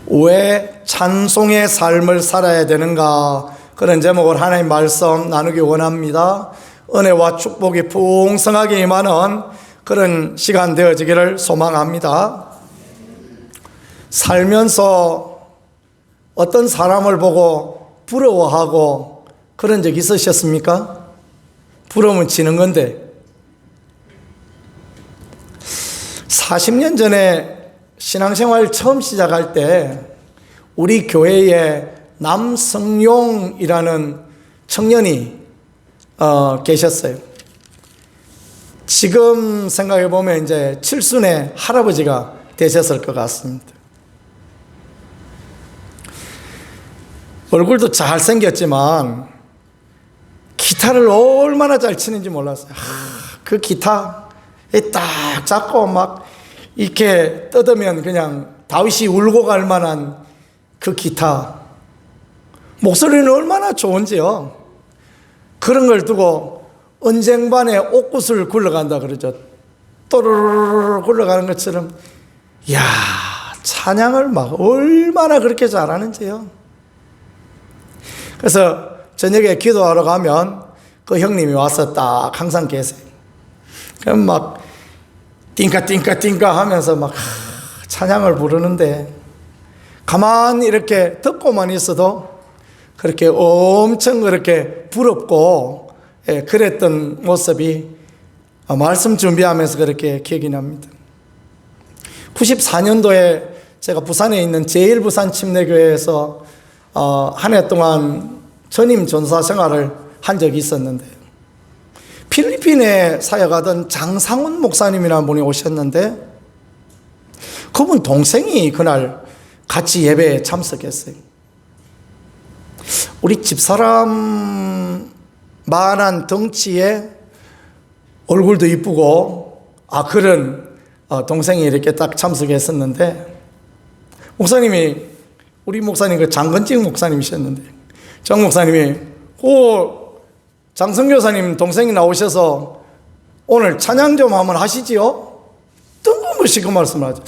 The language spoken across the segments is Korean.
왜 찬송의 삶을 살아야 되는가, 그런 제목을 하나님 말씀 나누기 원합니다. 은혜와 축복이 풍성하게 임하는 그런 시간 되어지기를 소망합니다. 살면서 어떤 사람을 보고 부러워하고 그런 적 있으셨습니까? 부러우면 지는 건데. 40년 전에 신앙생활 처음 시작할 때 우리 교회에 남성용이라는 청년이 계셨어요. 지금 생각해 보면 이제 칠순의 할아버지가 되셨을 것 같습니다. 얼굴도 잘생겼지만 기타를 얼마나 잘 치는지 몰랐어요. 그 기타 딱 잡고 막 이렇게 뜯으면 그냥 다윗이 울고 갈 만한 그 기타, 목소리는 얼마나 좋은지요. 그런 걸 두고 언쟁반에 옥굿을 굴러간다 그러죠. 또르르르 굴러가는 것처럼. 이야, 찬양을 막 얼마나 그렇게 잘하는지요. 그래서 저녁에 기도하러 가면 그 형님이 와서 딱 항상 계세요. 그럼 막 띵까 하면서 막 찬양을 부르는데, 가만히 이렇게 듣고만 있어도 그렇게 엄청 그렇게 부럽고 그랬던 모습이 말씀 준비하면서 그렇게 기억이 납니다. 94년도에 제가 부산에 있는 제1부산침례교회에서 한 해 동안 전임 전사 생활을 한 적이 있었는데, 필리핀에 사역하던 장상훈 목사님이라는 분이 오셨는데, 그분 동생이 그날 같이 예배에 참석했어요. 우리 집사람 만한 덩치에 얼굴도 이쁘고 그런 동생이 이렇게 딱 참석했었는데, 목사님이, 우리 목사님 그 장건직 목사님이셨는데, 정 목사님이 장성교사님 동생이 나오셔서 오늘 찬양 좀 한번 하시지요? 뜬금없이 그 말씀을 하죠.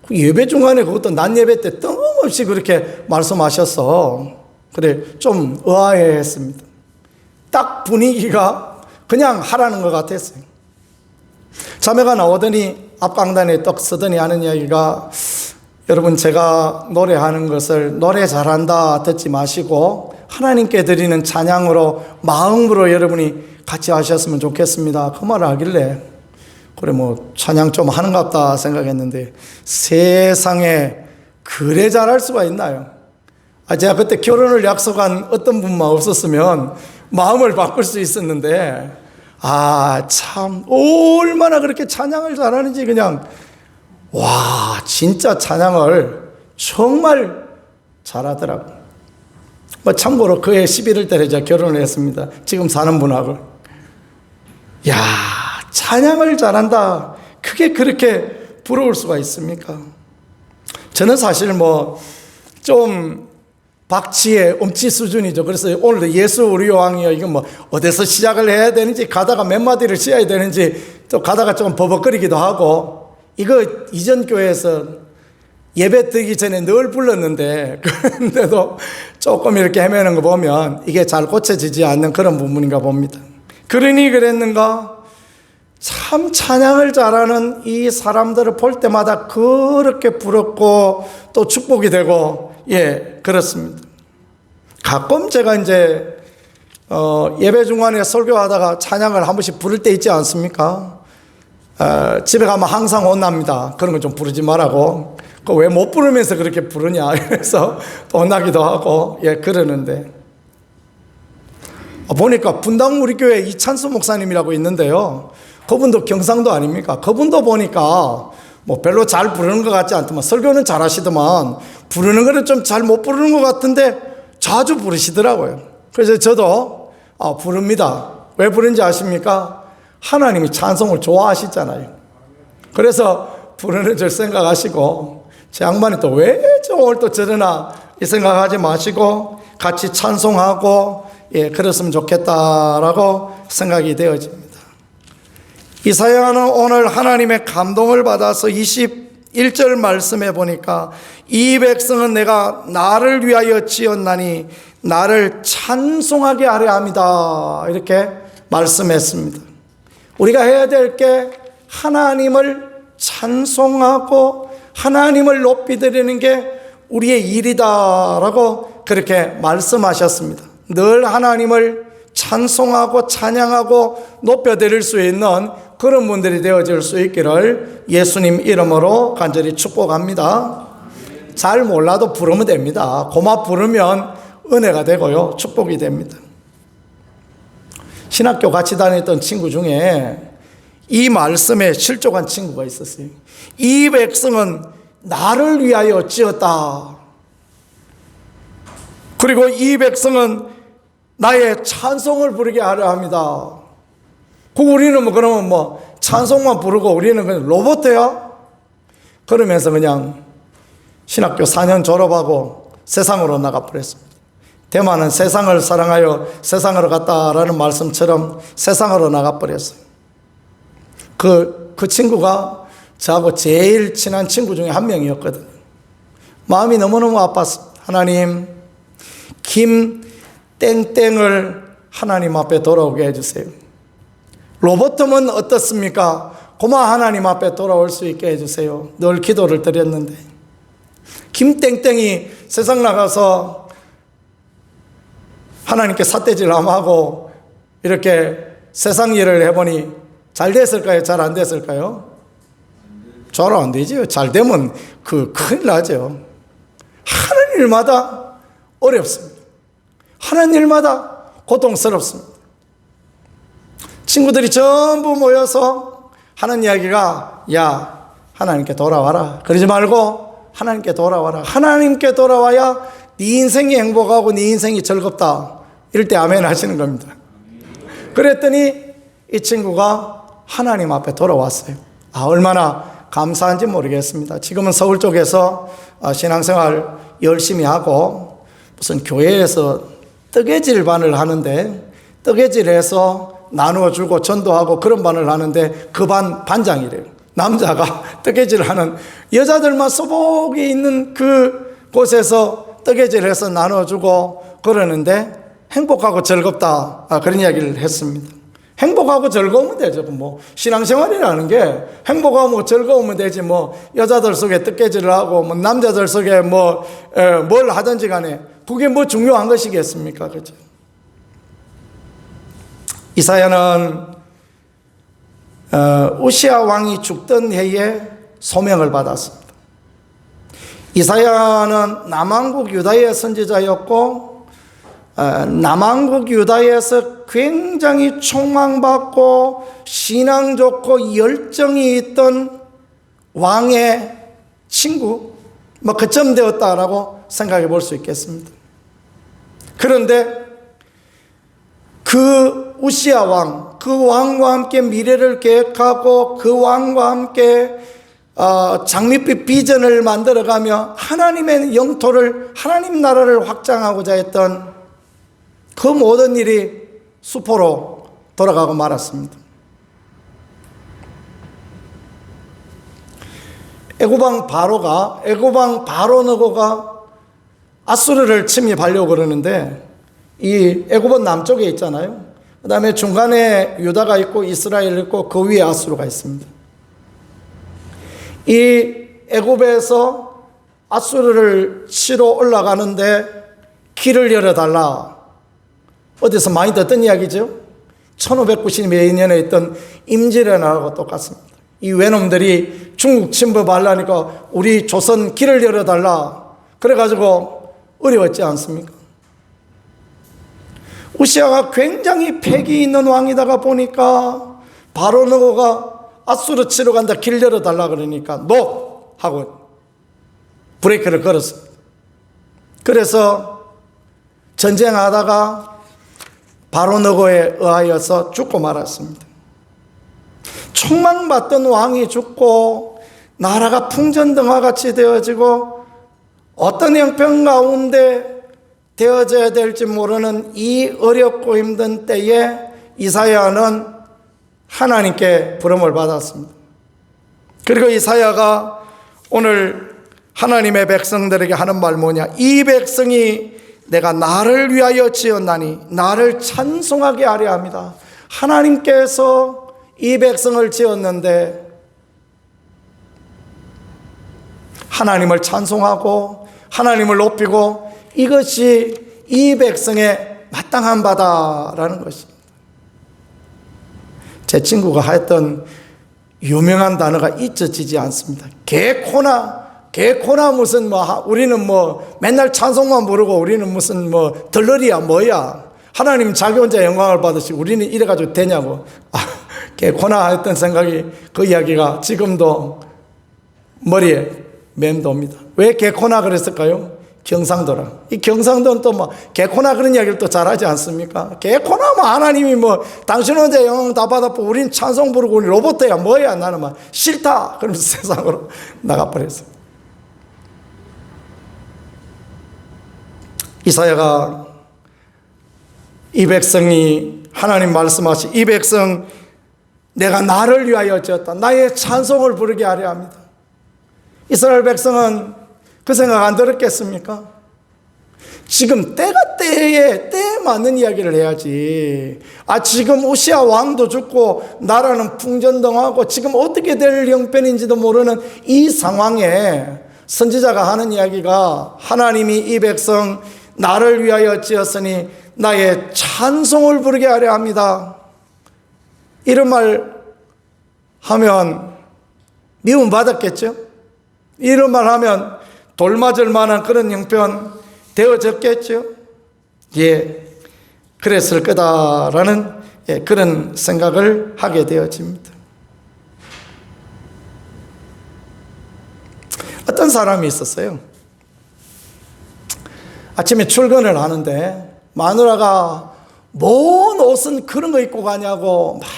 예배 중간에 그것도 낮 예배 때 뜬금없이 그렇게 말씀하셔서 그래 좀 의아해 했습니다. 딱 분위기가 그냥 하라는 것 같았어요. 자매가 나오더니 앞강단에 떡 서더니 하는 이야기가, 여러분, 제가 노래하는 것을 노래 잘한다 듣지 마시고 하나님께 드리는 찬양으로 마음으로 여러분이 같이 하셨으면 좋겠습니다. 그 말을 하길래 그래 뭐 찬양 좀 하는갑다 생각했는데, 세상에 그래 잘할 수가 있나요? 제가 그때 결혼을 약속한 어떤 분만 없었으면 마음을 바꿀 수 있었는데, 참 얼마나 그렇게 찬양을 잘하는지, 그냥 와, 진짜 찬양을 정말 잘하더라고요. 참고로 그해 11월 달에 제가 결혼을 했습니다. 지금 사는 분하고. 야, 찬양을 잘한다, 그게 그렇게 부러울 수가 있습니까? 저는 사실 좀 박치의 음치 수준이죠. 그래서 오늘도 예수 우리 왕이여, 이거 어디서 시작을 해야 되는지, 가다가 몇 마디를 씌어야 되는지 또 가다가 좀 버벅거리기도 하고, 이거 이전 교회에서 예배 드리기 전에 늘 불렀는데, 그런데도 조금 이렇게 헤매는 거 보면 이게 잘 고쳐지지 않는 그런 부분인가 봅니다. 그러니 그랬는가? 참 찬양을 잘하는 이 사람들을 볼 때마다 그렇게 부럽고 또 축복이 되고, 그렇습니다. 가끔 제가 이제 예배 중간에 설교하다가 찬양을 한 번씩 부를 때 있지 않습니까? 집에 가면 항상 혼납니다. 그런 거 좀 부르지 말라고. 왜 못 부르면서 그렇게 부르냐, 그래서 또 혼나기도 하고, 그러는데, 보니까 분당 우리 교회 이찬수 목사님이라고 있는데요, 그분도 경상도 아닙니까? 그분도 보니까 별로 잘 부르는 것 같지 않더만, 설교는 잘 하시더만 부르는 거는 좀 잘 못 부르는 것 같은데 자주 부르시더라고요. 그래서 저도 부릅니다. 왜 부르는지 아십니까? 하나님이 찬송을 좋아하시잖아요. 그래서 부르는 줄 생각하시고, 제 양반이 또 왜 오늘 또 저러나 이 생각하지 마시고 같이 찬송하고 그랬으면 좋겠다라고 생각이 되어집니다. 이사야는 오늘 하나님의 감동을 받아서 21 1절 말씀해 보니까 이 백성은 내가 나를 위하여 지었나니 나를 찬송하게 하려 합니다. 이렇게 말씀했습니다. 우리가 해야 될 게 하나님을 찬송하고 하나님을 높이 드리는 게 우리의 일이다라고 그렇게 말씀하셨습니다. 늘 하나님을 찬송하고 찬양하고 높여드릴 수 있는 그런 분들이 되어질 수 있기를 예수님 이름으로 간절히 축복합니다. 잘 몰라도 부르면 됩니다. 고마 부르면 은혜가 되고요, 축복이 됩니다. 신학교 같이 다녔던 친구 중에 이 말씀에 실족한 친구가 있었어요. 이 백성은 나를 위하여 지었다. 그리고 이 백성은 나의 찬송을 부르게 하려 합니다. 우리는 그러면 찬송만 부르고 우리는 그냥 로봇이야? 그러면서 그냥 신학교 4년 졸업하고 세상으로 나가버렸습니다. 대만은 세상을 사랑하여 세상으로 갔다라는 말씀처럼 세상으로 나가버렸어요. 그 친구가 저하고 제일 친한 친구 중에 한 명이었거든요. 마음이 너무너무 아팠습니다. 하나님, 김땡땡을 하나님 앞에 돌아오게 해주세요. 로버트는 어떻습니까? 고마 하나님 앞에 돌아올 수 있게 해주세요. 늘 기도를 드렸는데 김땡땡이 세상 나가서 하나님께 삿대질하고 이렇게 세상 일을 해보니 잘 됐을까요? 잘 안 됐을까요? 잘 안 되죠. 잘 되면 큰일 나죠. 하는 일마다 어렵습니다. 하는 일마다 고통스럽습니다. 친구들이 전부 모여서 하는 이야기가, 야, 하나님께 돌아와라. 그러지 말고 하나님께 돌아와라. 하나님께 돌아와야 네 인생이 행복하고 네 인생이 즐겁다. 이럴 때 아멘 하시는 겁니다. 그랬더니 이 친구가 하나님 앞에 돌아왔어요. 얼마나 감사한지 모르겠습니다. 지금은 서울 쪽에서 신앙생활 열심히 하고 무슨 교회에서 뜨개질반을 하는데 뜨개질해서 나누어주고 전도하고 그런 반을 하는데 그 반장이래요. 남자가 뜨개질하는, 여자들만 소복이 있는 그 곳에서 뜨개질해서 나눠주고 그러는데 행복하고 즐겁다, 그런 이야기를 했습니다. 행복하고 즐거우면 되죠. 신앙생활이라는 게 행복하고 즐거우면 되지, 여자들 속에 뜨개질을 하고 남자들 속에 뭘 하든지 간에 그게 중요한 것이겠습니까? 그죠? 이사야는 우시아 왕이 죽던 해에 소명을 받았습니다. 이사야는 남왕국 유다의 선지자였고 남왕국 유다에서 굉장히 촉망받고 신앙 좋고 열정이 있던 왕의 친구, 그쯤 되었다라고 생각해 볼 수 있겠습니다. 그런데 그 우시아 왕, 그 왕과 함께 미래를 계획하고 그 왕과 함께 장밋빛 비전을 만들어가며 하나님의 영토를, 하나님 나라를 확장하고자 했던 그 모든 일이 수포로 돌아가고 말았습니다. 애고방 바로너고가 아수르를 침입하려고 그러는데 이 애굽은 남쪽에 있잖아요. 그 다음에 중간에 유다가 있고 이스라엘 있고 그 위에 아수르가 있습니다. 이 애굽에서 아수르를 치러 올라가는데 길을 열어달라. 어디서 많이 듣던 이야기죠. 1592년에 있던 임진왜란하고 똑같습니다. 이 외놈들이 중국 침범하려니까 우리 조선 길을 열어달라. 그래가지고 어려웠지 않습니까? 우시아가 굉장히 패기 있는 왕이다가 보니까 바로너고가 아수르 치러 간다, 길 열어달라 그러니까 노! 하고 브레이크를 걸었습니다. 그래서 전쟁하다가 바로너고에 의하여서 죽고 말았습니다. 촉망받던 왕이 죽고 나라가 풍전등화 같이 되어지고 어떤 형편 가운데 되어져야 될지 모르는 이 어렵고 힘든 때에 이사야는 하나님께 부름을 받았습니다. 그리고 이사야가 오늘 하나님의 백성들에게 하는 말 뭐냐? 이 백성이 내가 나를 위하여 지었나니 나를 찬송하게 하려 합니다. 하나님께서 이 백성을 지었는데 하나님을 찬송하고 하나님을 높이고 이것이 이 백성의 마땅한 바다라는 것입니다. 제 친구가 했던 유명한 단어가 잊혀지지 않습니다. 개코나 무슨 우리는 맨날 찬송만 부르고 우리는 무슨 덜러리야 뭐야. 하나님 자기 혼자 영광을 받으시고 우리는 이래가지고 되냐고. 개코나 했던 생각이 그 이야기가 지금도 머리에 맴돕니다. 왜 개코나 그랬을까요? 경상도라. 이 경상도는 또 개코나 그런 이야기를 또 잘하지 않습니까? 개코나 하나님이 당신 혼자 영광 다 받았고 우린 찬송 부르고 우리 로봇이야 뭐야 나는 싫다 그러면서 세상으로 나가버렸어요. 이사야가 이 백성이 하나님 말씀하시 이 백성 내가 나를 위하여 지었다. 나의 찬송을 부르게 하려 합니다. 이스라엘 백성은 그 생각 안 들었겠습니까? 지금 때에 맞는 이야기를 해야지. 지금 우시아 왕도 죽고 나라는 풍전등하고 지금 어떻게 될 형편인지도 모르는 이 상황에 선지자가 하는 이야기가 하나님이 이 백성 나를 위하여 지었으니 나의 찬송을 부르게 하려 합니다. 이런 말 하면 미움 받았겠죠? 이런 말 하면 돌 맞을 만한 그런 형편 되어졌겠죠? 그랬을 거다라는 그런 생각을 하게 되어집니다. 어떤 사람이 있었어요. 아침에 출근을 하는데 마누라가 뭔 옷은 그런 거 입고 가냐고 막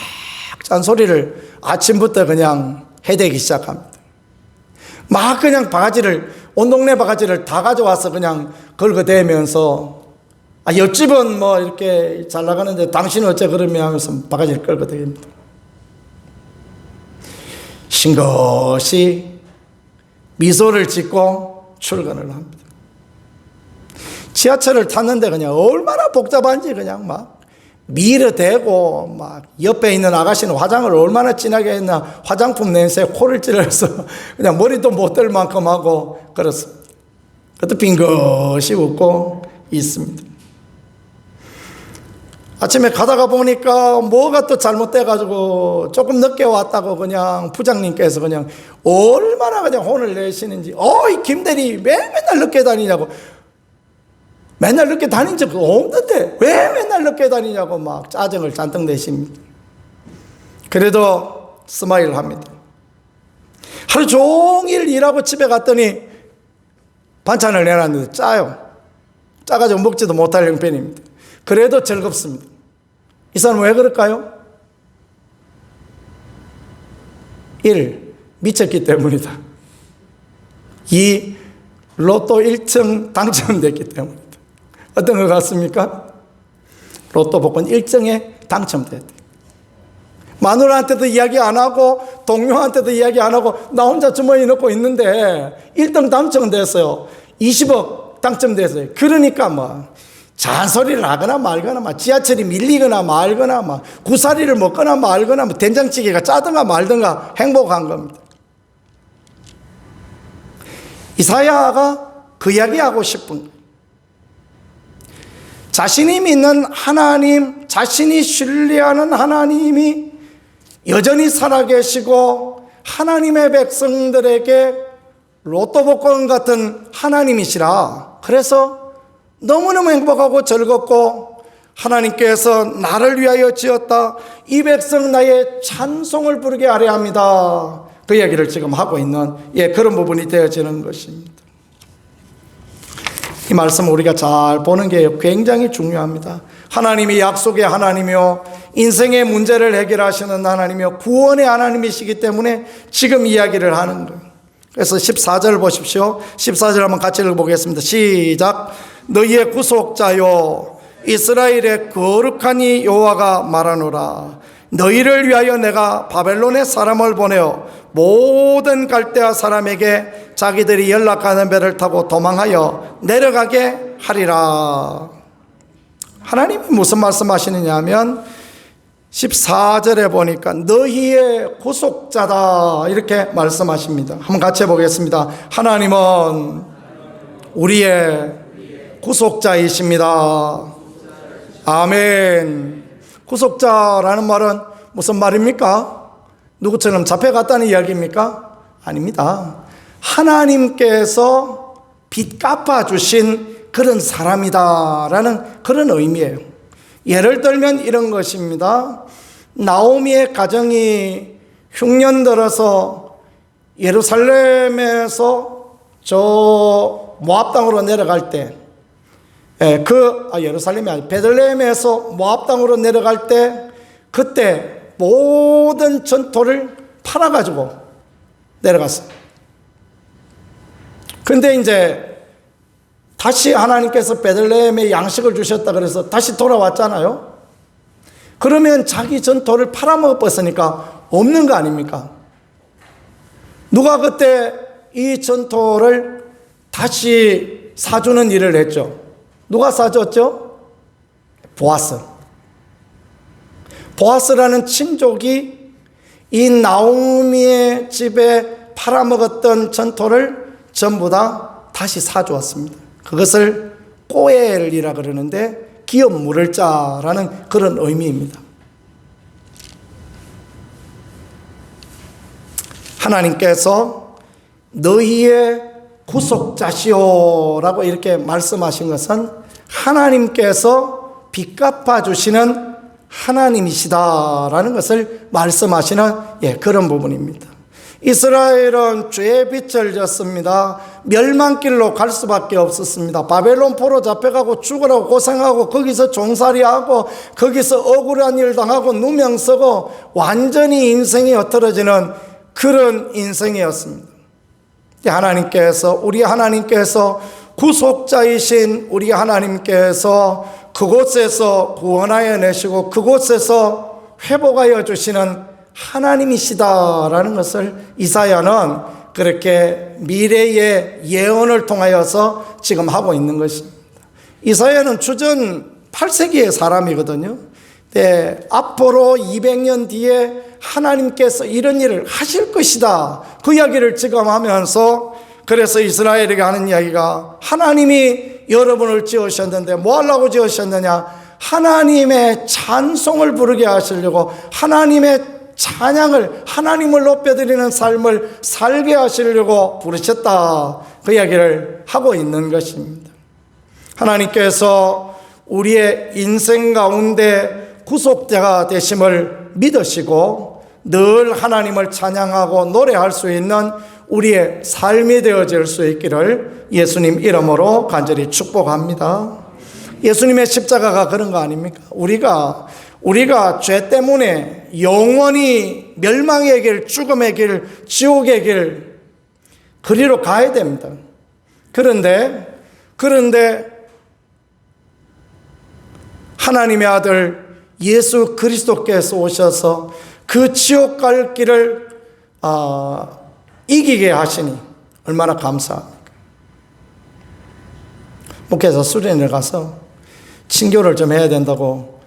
잔소리를 아침부터 그냥 해대기 시작합니다. 막 그냥 온 동네 바가지를 다 가져와서 그냥 걸거대면서 옆집은 이렇게 잘 나가는데 당신은 어째 그러냐 하면서 바가지를 걸거댑니다. 싱긋이 미소를 짓고 출근을 합니다. 지하철을 탔는데 그냥 얼마나 복잡한지 그냥 막 밀어대고 옆에 있는 아가씨는 화장을 얼마나 진하게 했나 화장품 냄새에 코를 찔러서 그냥 머리도 못 들 만큼 하고 그렇습니다. 그것도 빙긋이 웃고 있습니다. 아침에 가다가 보니까 뭐가 또 잘못돼가지고 조금 늦게 왔다고 그냥 부장님께서 그냥 얼마나 그냥 혼을 내시는지 이 김대리 왜 맨날 늦게 다니냐고 맨날 늦게 다닌 적 없는데 왜 맨날 늦게 다니냐고 막 짜증을 잔뜩 내십니다. 그래도 스마일 합니다. 하루 종일 일하고 집에 갔더니 반찬을 내놨는데 짜가지고 먹지도 못할 형편입니다. 그래도 즐겁습니다. 이 사람은 왜 그럴까요? 1. 미쳤기 때문이다. 2. 로또 1등 당첨됐기 때문이다. 어떤 것 같습니까? 로또 복권 1등에 당첨됐다. 마누라한테도 이야기 안 하고 동료한테도 이야기 안 하고 나 혼자 주머니 넣고 있는데 1등 당첨됐어요. 20억 당첨됐어요. 그러니까 잔소리를 하거나 말거나 지하철이 밀리거나 말거나 구사리를 먹거나 말거나 된장찌개가 짜든가 말든가 행복한 겁니다. 이사야가 그 이야기하고 싶은 거예요. 자신이 믿는 하나님, 자신이 신뢰하는 하나님이 여전히 살아계시고 하나님의 백성들에게 로또 복권 같은 하나님이시라. 그래서 너무너무 행복하고 즐겁고 하나님께서 나를 위하여 지었다. 이 백성 나의 찬송을 부르게 하려 합니다. 그 이야기를 지금 하고 있는 그런 부분이 되어지는 것입니다. 이 말씀을 우리가 잘 보는 게 굉장히 중요합니다. 하나님이 약속의 하나님이요 인생의 문제를 해결하시는 하나님이요 구원의 하나님이시기 때문에 지금 이야기를 하는 거예요. 그래서 14절 보십시오. 14절 한번 같이 읽어보겠습니다. 시작. 너희의 구속자요 이스라엘의 거룩한 이 여호와가 말하노라. 너희를 위하여 내가 바벨론에 사람을 보내어 모든 갈대아 사람에게 자기들이 연락하는 배를 타고 도망하여 내려가게 하리라. 하나님이 무슨 말씀하시느냐 하면 14절에 보니까 너희의 구속자다 이렇게 말씀하십니다. 한번 같이 해보겠습니다. 하나님은 우리의 구속자이십니다. 아멘. 구속자라는 말은 무슨 말입니까? 누구처럼 잡혀갔다는 이야기입니까? 아닙니다. 하나님께서 빚 갚아주신 그런 사람이다라는 그런 의미예요. 예를 들면 이런 것입니다. 나오미의 가정이 흉년 들어서 예루살렘에서 저 모압 땅으로 내려갈 때, 예루살렘이 아니라 베들레헴에서 모압 땅으로 내려갈 때, 그때 모든 전토를 팔아가지고 내려갔어요. 근데 이제 다시 하나님께서 베들레헴에 양식을 주셨다 그래서 다시 돌아왔잖아요. 그러면 자기 전토를 팔아먹었으니까 없는 거 아닙니까? 누가 그때 이 전토를 다시 사주는 일을 했죠? 누가 사줬죠? 보아스. 보아스라는 친족이 이 나오미의 집에 팔아먹었던 전토를 전부 다 다시 사주었습니다. 그것을 꼬엘이라 그러는데 기업 물을 자라는 그런 의미입니다. 하나님께서 너희의 구속자시오라고 이렇게 말씀하신 것은 하나님께서 빚 갚아주시는 하나님이시다라는 것을 말씀하시는 그런 부분입니다. 이스라엘은 죄의 빚을 졌습니다. 멸망길로 갈 수밖에 없었습니다. 바벨론 포로 잡혀가고 죽으라고 고생하고 거기서 종살이하고 거기서 억울한 일 당하고 누명 쓰고 완전히 인생이 흩어지는 그런 인생이었습니다. 우리 하나님께서 구속자이신 우리 하나님께서 그곳에서 구원하여 내시고 그곳에서 회복하여 주시는 하나님이시다라는 것을 이사야는 그렇게 미래의 예언을 통하여서 지금 하고 있는 것입니다. 이사야는 주전 8세기의 사람이거든요. 앞으로 200년 뒤에 하나님께서 이런 일을 하실 것이다. 그 이야기를 지금 하면서 그래서 이스라엘에게 하는 이야기가 하나님이 여러분을 지으셨는데 뭐 하려고 지으셨느냐? 하나님의 찬송을 부르게 하시려고 하나님의 찬양을 하나님을 높여드리는 삶을 살게 하시려고 부르셨다. 그 이야기를 하고 있는 것입니다. 하나님께서 우리의 인생 가운데 구속자가 되심을 믿으시고 늘 하나님을 찬양하고 노래할 수 있는 우리의 삶이 되어질 수 있기를 예수님 이름으로 간절히 축복합니다. 예수님의 십자가가 그런 거 아닙니까? 우리가 죄 때문에 영원히 멸망의 길, 죽음의 길, 지옥의 길 그리로 가야 됩니다. 그런데 하나님의 아들 예수 그리스도께서 오셔서 그 지옥 갈 길을 이기게 하시니 얼마나 감사합니까? 목회에서 수련을 가서 친교를 좀 해야 된다고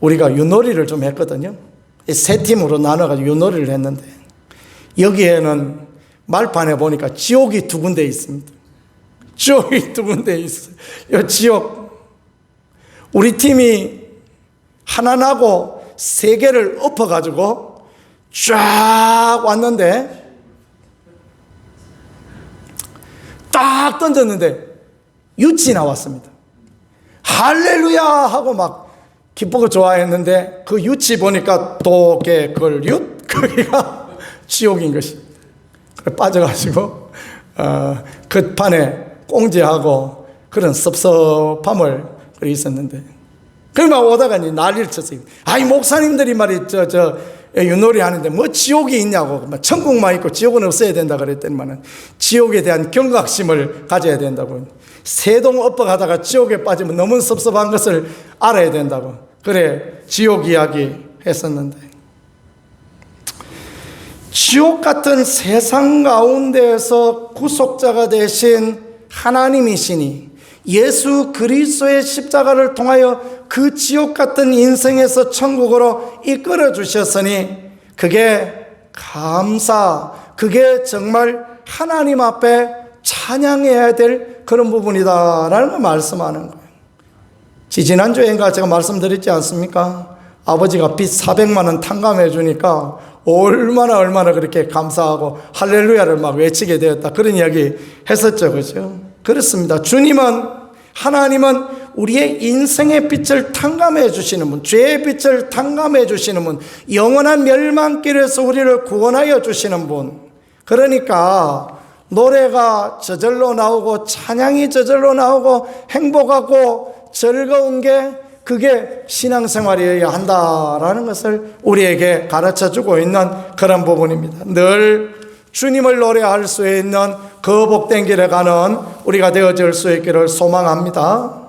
우리가 윷놀이를 좀 했거든요. 세 팀으로 나눠가지고 윷놀이를 했는데 여기에는 말판에 보니까 지옥이 2군데 있습니다. 지옥이 2군데 있어요. 이 지옥 우리 팀이 하나 나고 3개를 엎어가지고 쫙 왔는데 딱 던졌는데 윷이 나왔습니다. 할렐루야 하고 막 기쁘고 좋아했는데 그 윷이 보니까 도개걸윷 거기가 지옥인 것입니다. 그래 빠져가지고 그 판에 꽁지하고 그런 섭섭함을 있었는데 그러면 오다가 난리를 쳤어요. 아이 목사님들이 말이 윷놀이 하는데 뭐 지옥이 있냐고 천국만 있고 지옥은 없어야 된다 그랬더니만은 지옥에 대한 경각심을 가져야 된다고. 새동 엎어가다가 지옥에 빠지면 너무 섭섭한 것을 알아야 된다고. 그래 지옥 이야기 했었는데 지옥 같은 세상 가운데에서 구속자가 되신 하나님이시니 예수 그리스도의 십자가를 통하여 그 지옥 같은 인생에서 천국으로 이끌어 주셨으니 그게 그게 정말 하나님 앞에 찬양해야 될 그런 부분이다라는 걸 말씀하는 거예요. 지난주에인가 제가 말씀드렸지 않습니까? 아버지가 빚 400만 원 탕감해 주니까 얼마나 그렇게 감사하고 할렐루야를 막 외치게 되었다, 그런 이야기 했었죠. 그죠? 그렇습니다. 하나님은 우리의 인생의 빛을 탕감해 주시는 분, 죄의 빛을 탕감해 주시는 분, 영원한 멸망길에서 우리를 구원하여 주시는 분. 그러니까 노래가 저절로 나오고 찬양이 저절로 나오고 행복하고 즐거운 게 그게 신앙생활이어야 한다라는 것을 우리에게 가르쳐주고 있는 그런 부분입니다. 늘 주님을 노래할 수 있는 그 복된 길에 가는 우리가 되어질 수 있기를 소망합니다.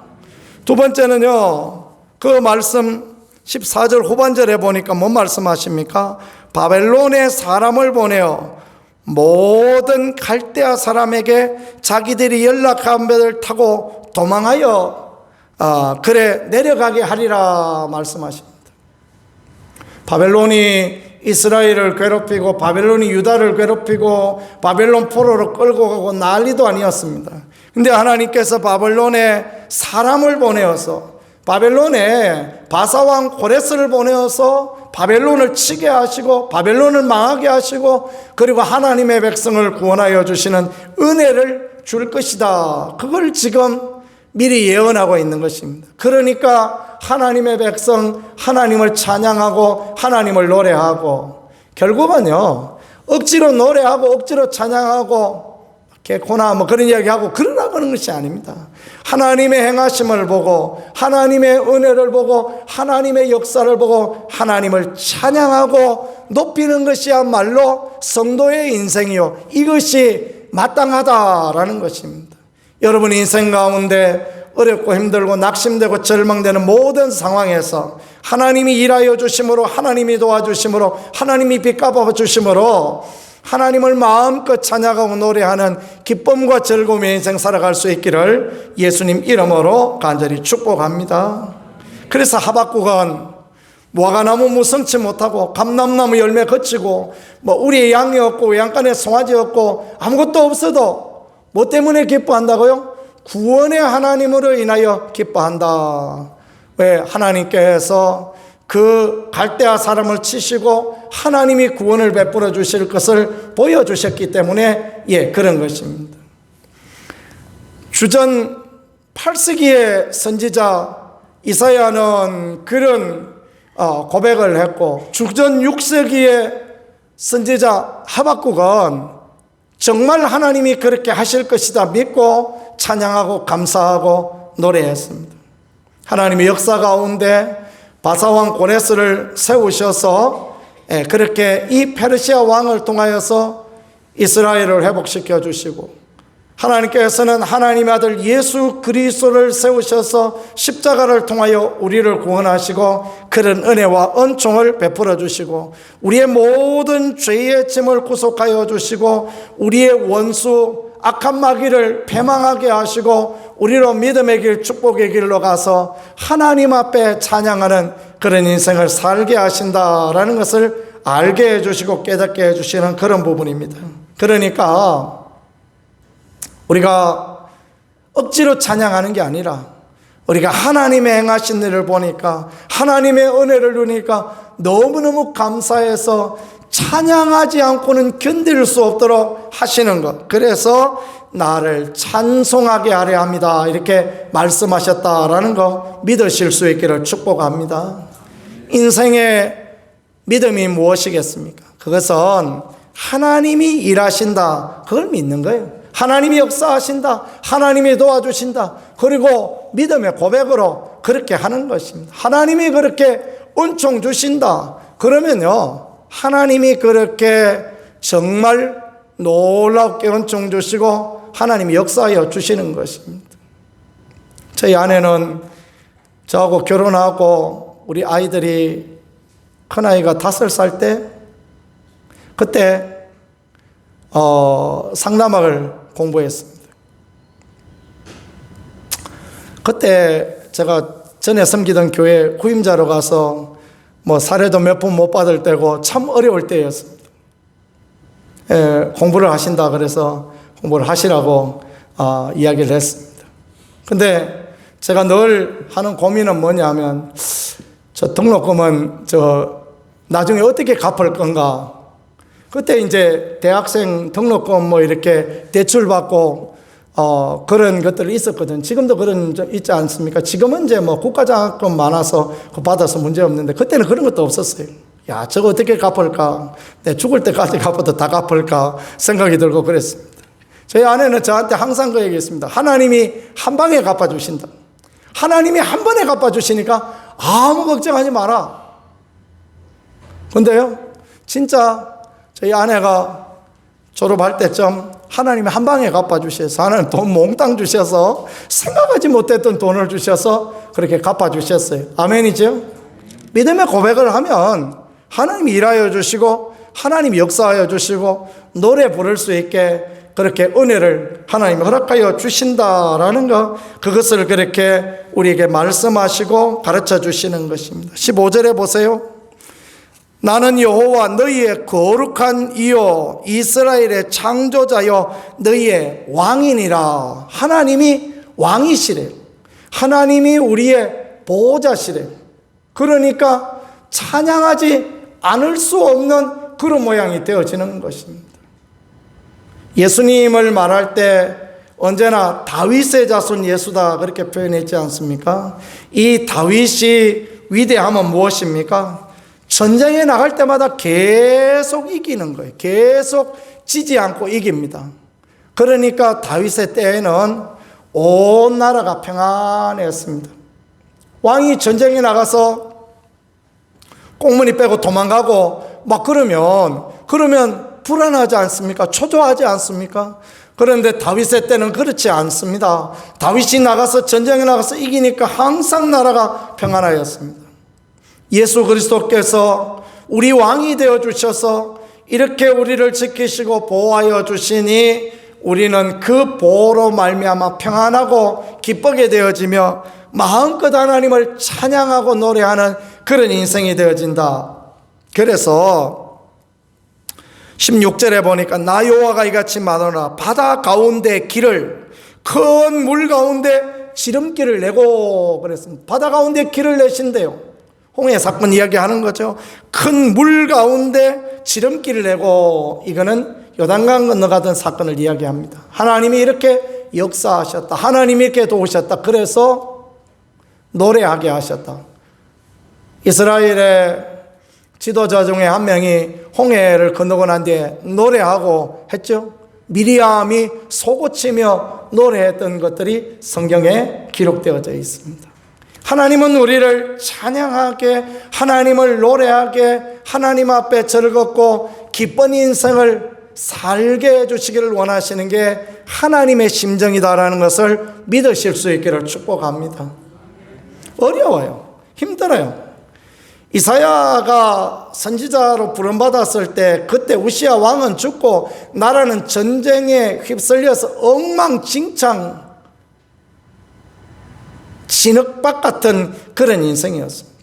두 번째는요, 그 말씀 14절 후반절에 보니까 뭔 말씀하십니까? 바벨론에 사람을 보내어 모든 갈대아 사람에게 자기들이 연락한 배를 타고 도망하여 내려가게 하리라 말씀하십니다. 바벨론이 이스라엘을 괴롭히고 바벨론이 유다를 괴롭히고 바벨론 포로로 끌고 가고 난리도 아니었습니다. 근데 하나님께서 바벨론에 사람을 보내어서, 바벨론에 바사왕 고레스를 보내어서 바벨론을 치게 하시고 바벨론을 망하게 하시고, 그리고 하나님의 백성을 구원하여 주시는 은혜를 줄 것이다, 그걸 지금 미리 예언하고 있는 것입니다. 그러니까 하나님의 백성, 하나님을 찬양하고 하나님을 노래하고, 결국은요, 억지로 노래하고 억지로 찬양하고 개코나 그런 이야기하고 그러라고 하는 것이 아닙니다. 하나님의 행하심을 보고 하나님의 은혜를 보고 하나님의 역사를 보고 하나님을 찬양하고 높이는 것이야말로 성도의 인생이요, 이것이 마땅하다라는 것입니다. 여러분 인생 가운데 어렵고 힘들고 낙심되고 절망되는 모든 상황에서 하나님이 일하여 주심으로, 하나님이 도와주심으로, 하나님이 빛 갚아 주심으로 하나님을 마음껏 찬양하고 노래하는 기쁨과 즐거움의 인생 살아갈 수 있기를 예수님 이름으로 간절히 축복합니다. 그래서 하박국은 무화과나무 무성치 못하고 감람나무 열매 거치고 우리의 양이 없고 외양간에 송아지 없고 아무것도 없어도 뭐 때문에 기뻐한다고요? 구원의 하나님으로 인하여 기뻐한다. 왜? 하나님께서 그 갈대아 사람을 치시고 하나님이 구원을 베풀어 주실 것을 보여주셨기 때문에 그런 것입니다. 주전 8세기의 선지자 이사야는 그런 고백을 했고, 주전 6세기의 선지자 하박국은 정말 하나님이 그렇게 하실 것이다 믿고 찬양하고 감사하고 노래했습니다. 하나님의 역사 가운데 바사왕 고레스를 세우셔서 그렇게 이 페르시아 왕을 통하여서 이스라엘을 회복시켜 주시고, 하나님께서는 하나님의 아들 예수 그리스도를 세우셔서 십자가를 통하여 우리를 구원하시고 그런 은혜와 은총을 베풀어 주시고 우리의 모든 죄의 짐을 구속하여 주시고 우리의 원수 악한 마귀를 패망하게 하시고 우리로 믿음의 길, 축복의 길로 가서 하나님 앞에 찬양하는 그런 인생을 살게 하신다라는 것을 알게 해주시고 깨닫게 해주시는 그런 부분입니다. 그러니까 우리가 억지로 찬양하는 게 아니라 우리가 하나님의 행하신 일을 보니까, 하나님의 은혜를 누리니까 너무너무 감사해서 찬양하지 않고는 견딜 수 없도록 하시는 것. 그래서 나를 찬송하게 하려 합니다, 이렇게 말씀하셨다라는 거 믿으실 수 있기를 축복합니다. 인생의 믿음이 무엇이겠습니까? 그것은 하나님이 일하신다, 그걸 믿는 거예요. 하나님이 역사하신다, 하나님이 도와주신다, 그리고 믿음의 고백으로 그렇게 하는 것입니다. 하나님이 그렇게 은총 주신다, 그러면요 하나님이 그렇게 정말 놀랍게 은총 주시고 하나님이 역사하여 주시는 것입니다. 저희 아내는 저하고 결혼하고 우리 아이들이 큰아이가 5살 때 그때 상담학을 공부했습니다. 그때 제가 전에 섬기던 교회 후임자로 가서 뭐 사례도 몇 번 못 받을 때고 참 어려울 때였습니다. 공부를 하신다 그래서 공부를 하시라고 이야기를 했습니다. 근데 제가 늘 하는 고민은 뭐냐면, 저 등록금은 나중에 어떻게 갚을 건가. 그때 이제 대학생 등록금 뭐 이렇게 대출받고 그런 것들이 있었거든. 지금도 그런 있지 않습니까? 지금은 이제 뭐 국가장학금 많아서 그거 받아서 문제 없는데, 그때는 그런 것도 없었어요. 야, 저거 어떻게 갚을까? 내 죽을 때까지 갚아도 다 갚을까 생각이 들고 그랬습니다. 저희 아내는 저한테 항상 그 얘기했습니다. 하나님이 한 방에 갚아주신다. 하나님이 한 번에 갚아주시니까 아무 걱정하지 마라. 근데요, 진짜 저희 아내가 졸업할 때쯤 하나님이 한 방에 갚아주셔서, 하나님 돈 몽땅 주셔서, 생각하지 못했던 돈을 주셔서 그렇게 갚아주셨어요. 아멘이죠? 믿음의 고백을 하면 하나님이 일하여 주시고, 하나님이 역사하여 주시고, 노래 부를 수 있게 그렇게 은혜를 하나님이 허락하여 주신다라는 것, 그것을 그렇게 우리에게 말씀하시고 가르쳐 주시는 것입니다. 15절에 보세요. 나는 여호와 너희의 거룩한 이요 이스라엘의 창조자요 너희의 왕이니라. 하나님이 왕이시래요. 하나님이 우리의 보호자시래요. 그러니까 찬양하지 않을 수 없는 그런 모양이 되어지는 것입니다. 예수님을 말할 때 언제나 다윗의 자손 예수다 그렇게 표현했지 않습니까? 이 다윗이 위대함은 무엇입니까? 전쟁에 나갈 때마다 계속 이기는 거예요. 계속 지지 않고 이깁니다. 그러니까 다윗의 때에는 온 나라가 평안했습니다. 왕이 전쟁에 나가서 꽁무니 빼고 도망가고 막 그러면 불안하지 않습니까? 초조하지 않습니까? 그런데 다윗의 때는 그렇지 않습니다. 다윗이 나가서 전쟁에 나가서 이기니까 항상 나라가 평안하였습니다. 예수 그리스도께서 우리 왕이 되어 주셔서 이렇게 우리를 지키시고 보호하여 주시니 우리는 그 보호로 말미암아 평안하고 기쁘게 되어지며 마음껏 하나님을 찬양하고 노래하는 그런 인생이 되어진다. 그래서 16절에 보니까 나 여호와가 이같이 말하노라. 바다 가운데 길을, 큰 물 가운데 지름길을 내고 그랬습니다. 바다 가운데 길을 내신대요. 홍해 사건 이야기하는 거죠. 큰 물 가운데 지름길을 내고, 이거는 요단강 건너가던 사건을 이야기합니다. 하나님이 이렇게 역사하셨다. 하나님이 이렇게 도우셨다. 그래서 노래하게 하셨다. 이스라엘의 지도자 중에 한 명이 홍해를 건너고 난 뒤에 노래하고 했죠. 미리암이 소고치며 노래했던 것들이 성경에 기록되어져 있습니다. 하나님은 우리를 찬양하게, 하나님을 노래하게, 하나님 앞에 즐겁고 기쁜 인생을 살게 해주시기를 원하시는 게 하나님의 심정이다라는 것을 믿으실 수 있기를 축복합니다. 어려워요. 힘들어요. 이사야가 선지자로 부름받았을 때 그때 우시야 왕은 죽고 나라는 전쟁에 휩쓸려서 엉망진창 진흙밭 같은 그런 인생이었습니다.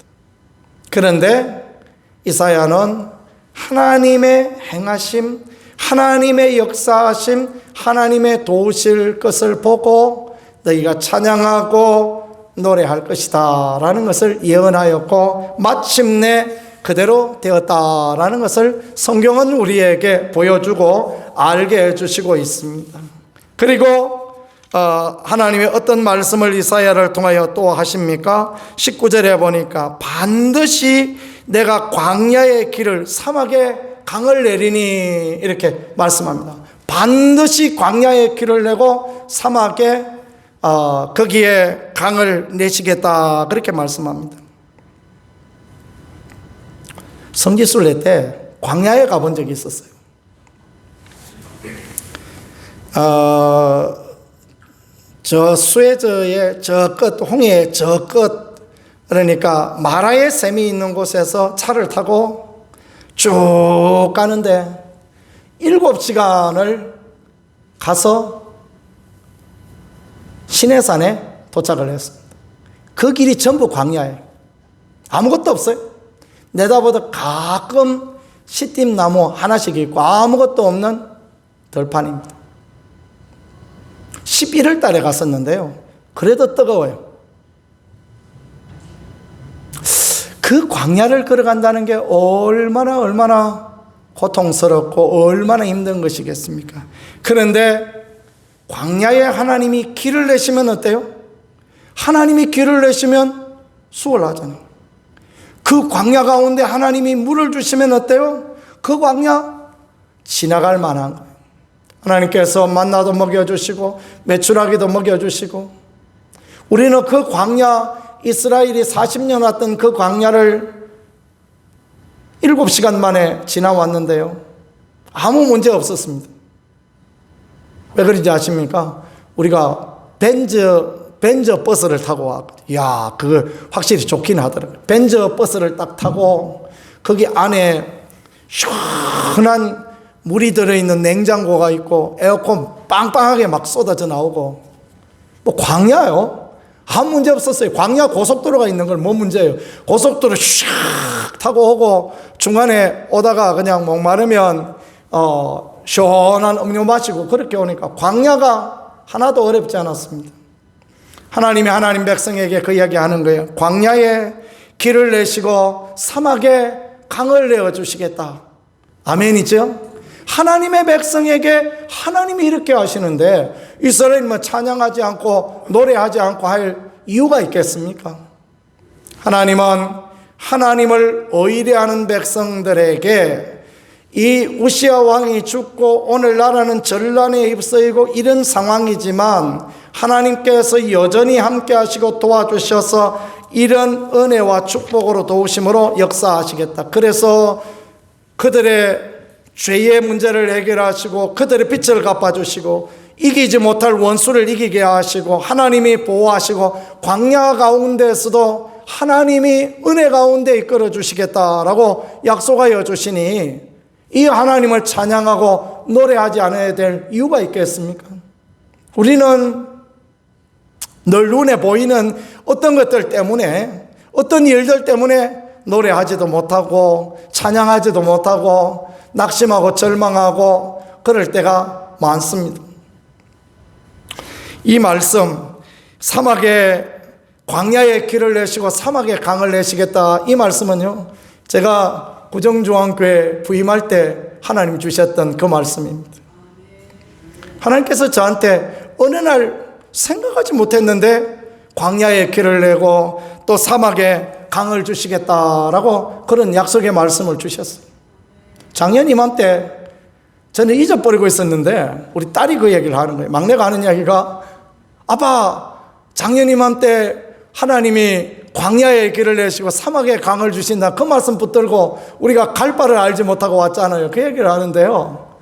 그런데 이사야는 하나님의 행하심, 하나님의 역사하심, 하나님의 도우실 것을 보고 너희가 찬양하고 노래할 것이다 라는 것을 예언하였고 마침내 그대로 되었다라는 것을 성경은 우리에게 보여주고 알게 해주시고 있습니다. 그리고 하나님의 어떤 말씀을 이사야를 통하여 또 하십니까? 19절에 보니까 반드시 내가 광야의 길을, 사막에 강을 내리니 이렇게 말씀합니다. 반드시 광야의 길을 내고 사막에 거기에 강을 내시겠다 그렇게 말씀합니다. 성지순례 때 광야에 가본 적이 있었어요. 저 수에즈의 저 끝, 홍해의 저 끝, 그러니까 마라의 샘이 있는 곳에서 차를 타고 쭉 가는데 7시간을 가서 시내산에 도착을 했습니다. 그 길이 전부 광야예요. 아무것도 없어요. 내다보다 가끔 시띠나무 하나씩 있고 아무것도 없는 들판입니다. 11월 달에 갔었는데요. 그래도 뜨거워요. 그 광야를 걸어간다는 게 얼마나 고통스럽고 얼마나 힘든 것이겠습니까? 그런데 광야에 하나님이 길을 내시면 어때요? 하나님이 길을 내시면 수월하잖아요. 그 광야 가운데 하나님이 물을 주시면 어때요? 그 광야 지나갈 만한 거예요. 하나님께서 만나도 먹여주시고 메추라기도 먹여주시고, 우리는 그 광야, 이스라엘이 40년 왔던 그 광야를 7시간 만에 지나왔는데요, 아무 문제 없었습니다. 왜 그런지 아십니까? 우리가 벤저 버스를 타고 왔거든요. 이야, 그거 확실히 좋긴 하더라고요. 벤저 버스를 딱 타고 거기 안에 시원한 물이 들어있는 냉장고가 있고 에어컨 빵빵하게 막 쏟아져 나오고, 뭐 광야요. 아무 문제 없었어요. 광야 고속도로가 있는 걸 뭐 문제예요. 고속도로 샥 타고 오고 중간에 오다가 그냥 목마르면 시원한 음료 마시고 그렇게 오니까 광야가 하나도 어렵지 않았습니다. 하나님이 하나님 백성에게 그 이야기 하는 거예요. 광야에 길을 내시고 사막에 강을 내어주시겠다. 아멘이죠? 하나님의 백성에게 하나님이 이렇게 하시는데 이스라엘은 찬양하지 않고 노래하지 않고 할 이유가 있겠습니까? 하나님은 하나님을 의뢰하는 백성들에게 이 우시아 왕이 죽고 오늘 나라는 전란에 휩싸이고 이런 상황이지만 하나님께서 여전히 함께 하시고 도와주셔서 이런 은혜와 축복으로 도우심으로 역사하시겠다. 그래서 그들의 죄의 문제를 해결하시고 그들의 빚을 갚아주시고 이기지 못할 원수를 이기게 하시고 하나님이 보호하시고 광야 가운데서도 하나님이 은혜 가운데 이끌어 주시겠다라고 약속하여 주시니 이 하나님을 찬양하고 노래하지 않아야 될 이유가 있겠습니까? 우리는 늘 눈에 보이는 어떤 것들 때문에, 어떤 일들 때문에 노래하지도 못하고 찬양하지도 못하고 낙심하고 절망하고 그럴 때가 많습니다. 이 말씀, 사막에 광야에 길을 내시고 사막에 강을 내시겠다, 이 말씀은요, 제가 구정중앙교회 부임할 때 하나님 주셨던 그 말씀입니다. 하나님께서 저한테 어느 날 생각하지 못했는데 광야에 길을 내고 또 사막에 강을 주시겠다라고 그런 약속의 말씀을 주셨어요. 작년 이맘때 저는 잊어버리고 있었는데 우리 딸이 그 얘기를 하는 거예요. 막내가 하는 이야기가, 아빠, 작년 이맘때 하나님이 광야에 길을 내시고 사막에 강을 주신다, 그 말씀 붙들고 우리가 갈 바를 알지 못하고 왔잖아요. 그 얘기를 하는데요,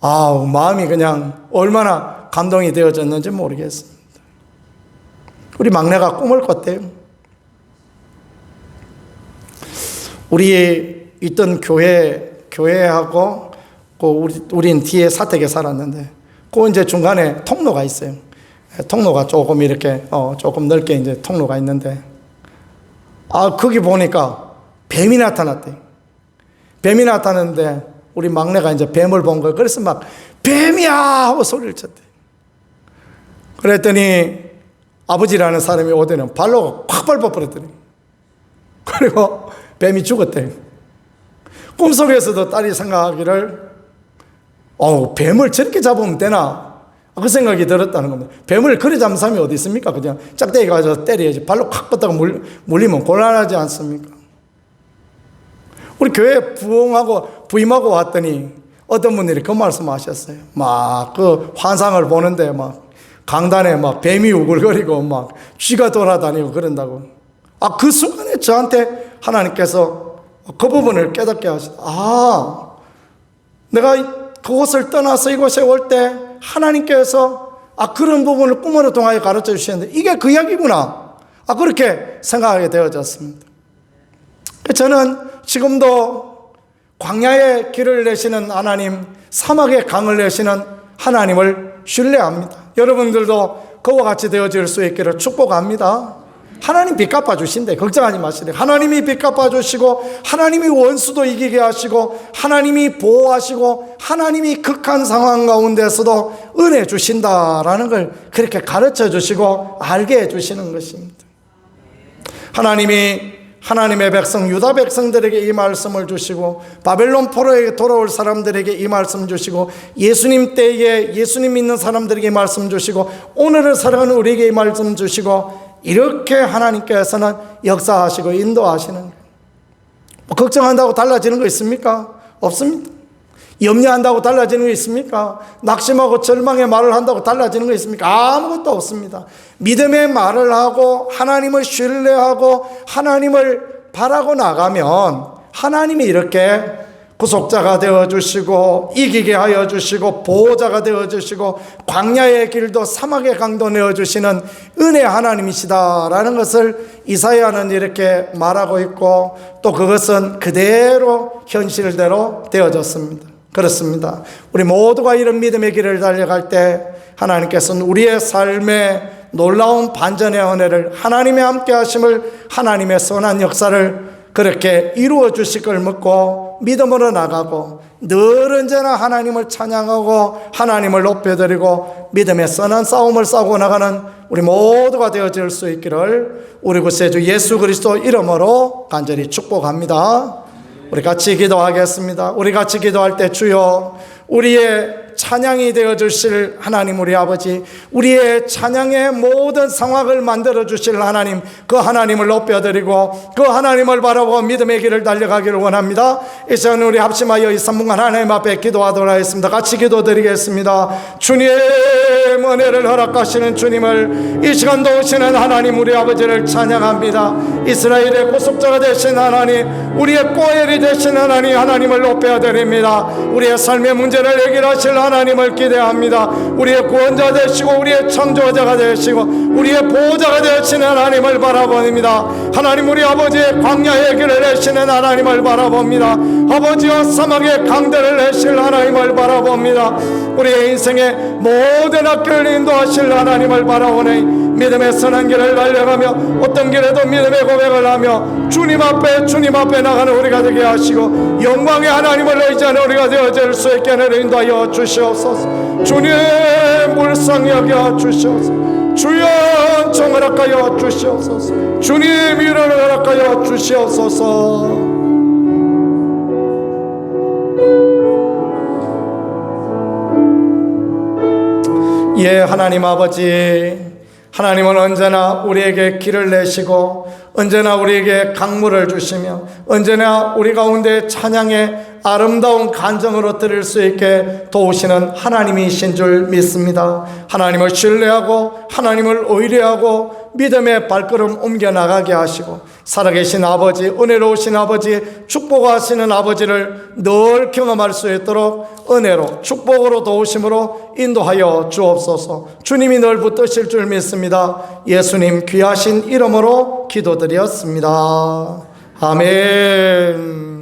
마음이 그냥 얼마나 감동이 되어졌는지 모르겠습니다. 우리 막내가 꿈을 꿨대요. 우리 있던 교회하고 우린 뒤에 사택에 살았는데 그 이제 중간에 통로가 있어요. 통로가 조금 이렇게 조금 넓게 이제 통로가 있는데 거기 보니까 뱀이 나타났대. 뱀이 나타났는데 우리 막내가 이제 뱀을 본 거예요. 그래서 막 뱀이야 하고 소리를 쳤대. 그랬더니 아버지라는 사람이 오더니 발로 확 밟아버렸더니, 그리고 뱀이 죽었대. 꿈속에서도 딸이 생각하기를 뱀을 저렇게 잡으면 되나, 그 생각이 들었다는 겁니다. 뱀을 그래 잡는 사람이 어디 있습니까? 그냥 짝대기 가져서 때려야지. 발로 콱 뻗다가 물리면 곤란하지 않습니까? 우리 교회 부임하고 왔더니 어떤 분들이 그 말씀 하셨어요. 막 그 환상을 보는데 막 강단에 막 뱀이 우글거리고 막 쥐가 돌아다니고 그런다고. 그 순간에 저한테 하나님께서 그 부분을 깨닫게 하시다. 내가 그곳을 떠나서 이곳에 올 때 하나님께서 그런 부분을 꿈으로 통하여 가르쳐 주시는데 이게 그 이야기구나. 그렇게 생각하게 되어졌습니다. 저는 지금도 광야에 길을 내시는 하나님, 사막에 강을 내시는 하나님을 신뢰합니다. 여러분들도 그와 같이 되어질 수 있기를 축복합니다. 하나님 빚 갚아주신대. 걱정하지 마시래. 하나님이 빚 갚아주시고, 하나님이 원수도 이기게 하시고, 하나님이 보호하시고, 하나님이 극한 상황 가운데서도 은혜 주신다라는 걸 그렇게 가르쳐 주시고 알게 해주시는 것입니다. 하나님이 하나님의 백성 유다 백성들에게 이 말씀을 주시고, 바벨론 포로에게 돌아올 사람들에게 이 말씀 주시고, 예수님 때에 예수님 믿는 사람들에게 이 말씀 주시고, 오늘을 살아가는 우리에게 이 말씀 주시고, 이렇게 하나님께서는 역사하시고 인도하시는 거예요. 걱정한다고 달라지는 거 있습니까? 없습니다. 염려한다고 달라지는 거 있습니까? 낙심하고 절망의 말을 한다고 달라지는 거 있습니까? 아무것도 없습니다. 믿음의 말을 하고 하나님을 신뢰하고 하나님을 바라고 나가면 하나님이 이렇게 구속자가 되어주시고 이기게 하여 주시고 보호자가 되어주시고 광야의 길도 사막의 강도 내어주시는 은혜 하나님이시다라는 것을 이사야는 이렇게 말하고 있고, 또 그것은 그대로 현실대로 되어졌습니다. 그렇습니다. 우리 모두가 이런 믿음의 길을 달려갈 때 하나님께서는 우리의 삶에 놀라운 반전의 은혜를, 하나님의 함께 하심을, 하나님의 선한 역사를 그렇게 이루어 주실 걸 믿고 믿음으로 나가고, 늘 언제나 하나님을 찬양하고 하나님을 높여드리고 믿음의 선한 싸움을 싸우고 나가는 우리 모두가 되어질 수 있기를 우리 구세주 예수 그리스도 이름으로 간절히 축복합니다. 우리 같이 기도하겠습니다. 우리 같이 기도할 때 주여, 우리의 찬양이 되어 주실 하나님, 우리 아버지, 우리의 찬양의 모든 상황을 만들어 주실 하나님, 그 하나님을 높여드리고 그 하나님을 바라보고 믿음의 길을 달려가기를 원합니다. 이 시간 우리 합심하여 이 3분간 하나님 앞에 기도하도록 하겠습니다. 같이 기도드리겠습니다. 주님, 은혜를 허락하시는 주님을, 이 시간도 오시는 하나님 우리 아버지를 찬양합니다. 이스라엘의 구속자가 되신 하나님, 우리의 꼬엘이 되신 하나님, 하나님을 높여드립니다. 우리의 삶의 문제를 해결하실 하나님을 기대합니다. 우리의 구원자 되시고 우리의 창조자가 되시고 우리의 보호자가 되시는 하나님을 바라봅니다. 하나님, 우리 아버지의 광야의 길을 내시는 하나님을 바라봅니다. 아버지와 사막의 강들을 내실 하나님을 바라봅니다. 우리의 인생의 모든 학교를 인도하실 하나님을 바라보니 믿음의 선한 길을 달려가며 어떤 길에도 믿음의 고백을 하며 주님 앞에 나가는 우리가 되게 하시고 영광의 하나님을 의지하는 우리가 되어질 수 있게 인도하여 주시옵소서. 주님, 불쌍히 여겨 주시옵소서. 주여, 정을 허락하여 주시옵소서. 주님, 위로를 허락하여 주시옵소서. 예, 하나님 아버지, 하나님은 언제나 우리에게 길을 내시고 언제나 우리에게 강물을 주시며 언제나 우리 가운데 찬양의 아름다운 간정으로 드릴 수 있게 도우시는 하나님이신 줄 믿습니다. 하나님을 신뢰하고 하나님을 의뢰하고 믿음의 발걸음 옮겨나가게 하시고 살아계신 아버지, 은혜로우신 아버지, 축복하시는 아버지를 늘 경험할 수 있도록 은혜로 축복으로 도우심으로 인도하여 주옵소서. 주님이 늘 붙드실 줄 믿습니다. 예수님 귀하신 이름으로 기도드렸습니다. 아멘.